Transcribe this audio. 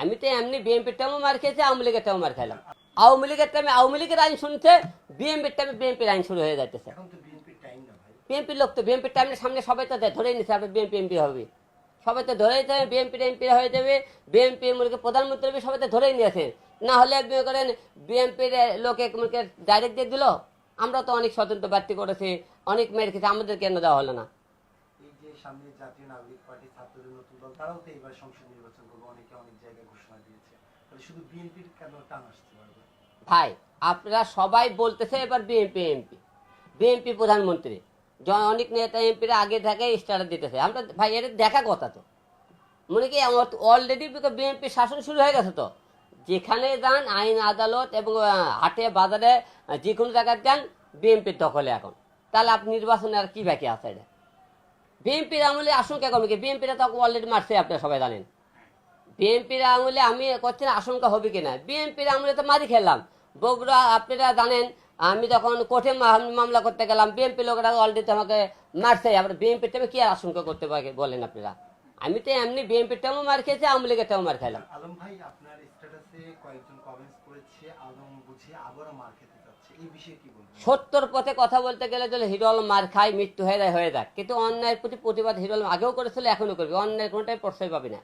আমি তো এমনি বিএনপির টাইমও মার খেয়েছি, আওয়ামী লীগের টাইমও মার খেলাম। আওয়ামী লীগের টাইমে আওয়ামী লীগের আইন শুনছে, বিএনপির টাইমে বিএনপির আইন শুরু হয়ে যাইতেছে। এখন তো বিএনপির টাইম না ভাই। বিএনপির লোক তো বিএনপির টাইমের সামনে সবাই তো ধরেই নিচ্ছে আপনি বিএনপি এমপি হবে, সবাই তো ধরেই যাবে, বিএনপির এমপি হয়ে যাবে, বিএনপি মুলকে প্রধানমন্ত্রী হবে, সবাই তো ধরেই নিয়েছে। না হলে আপনি করেন বিএনপির লোকে মুলকে ডাইরেক্ট দিয়ে দিল। আমরা তো অনেক স্বতন্ত্র প্রার্থী করেছি, অনেক মেয়ের খেতে, আমাদের কেন দেওয়া হলো না? এই যে সামনে জাতীয় নাগরিক পার্টি, ছাত্রদের নতুন দল, তারাও তো এবার সংসদ নির্বাচন করবে, অনেকে অনেক জায়গায় ঘোষণা দিয়েছে। তাহলে শুধু বিএনপির কেন টান আসছে বারবার? ভাই আপনারা সবাই বলতেছে এবার বিএনপি এমপি, বিএনপি প্রধানমন্ত্রী, অনেক নেতা এমপিরা আগে থেকে স্টার দিতেছে। আমরা ভাই এটা দেখা কথা তো, মনে কি অলরেডি বিএনপি শাসন শুরু হয়ে গেছে তো। যেখানে যান আইন আদালত এবং হাটে বাজারে যে কোনো জায়গায় যান বিএনপির দখলে এখন। তাহলে আপনি নির্বাচনে আর কি বাকি আছে? এটা বিএনপির আমলে আশঙ্কা কমে কি? বিএনপিরা তো অলরেডি মারছে, আপনারা সবাই জানেন। বিএনপির আমলে আমি করছি না আশঙ্কা হবে কিনা, বিএনপির আমলে তো মারি খেলাম। বগুড়া আপনারা জানেন, আমি যখন কোর্টে মামলা করতে গেলাম বিএনপি লোকেরা অলরেডি আমাকে মারছে। আবার বিএনপির টাইমে কি আর আশঙ্কা করতে পারে বলেন আপনারা? আমি তো এমনি বিএনপির টাইমও মার খেয়েছি, আওয়ামী লীগের টাইমও মার খেলাম। আলম ভাই, আপনার স্ট্যাটাসে কয়েকজন কমেন্টস করেছে আলম বুঝি আবারও মার খেতে যাচ্ছে, এই বিষয়ে কি বলবেন? সত্যর পথে কথা বলতে গেলে যদি হিরো আলম মার খায়, মৃত্যু হয়ে যায়, হয়ে যাক, কিন্তু অন্যায়ের প্রতি প্রতিবাদ হিরো আলম আগেও করেছিল, এখনো করবে। অন্যায়ের কোনোটাই প্রশ্রয় পাবি না।